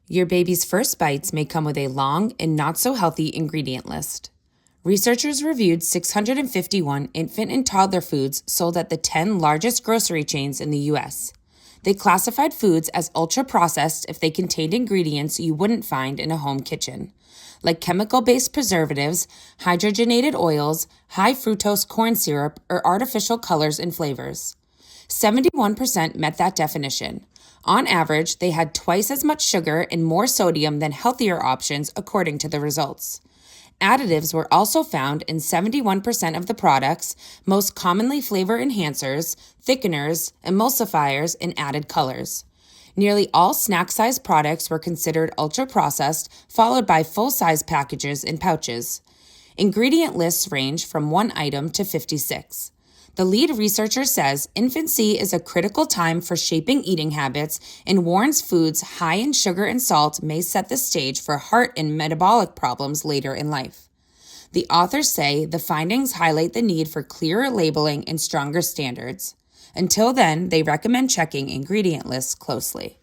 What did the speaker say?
Your baby's first bites may come with a long and not-so-healthy ingredient list. Researchers reviewed 651 infant and toddler foods sold at the 10 largest grocery chains in the U.S. They classified foods as ultra-processed if they contained ingredients you wouldn't find in a home kitchen, like chemical-based preservatives, hydrogenated oils, high-fructose corn syrup, or artificial colors and flavors. 71% met that definition. On average, they had twice as much sugar and more sodium than healthier options, according to the results. Additives were also found in 71% of the products, most commonly flavor enhancers, thickeners, emulsifiers, and added colors. Nearly all snack-sized products were considered ultra-processed, followed by full-size packages and pouches. Ingredient lists range from 1 item to 56. The lead researcher says infancy is a critical time for shaping eating habits and warns foods high in sugar and salt may set the stage for heart and metabolic problems later in life. The authors say the findings highlight the need for clearer labeling and stronger standards. Until then, they recommend checking ingredient lists closely.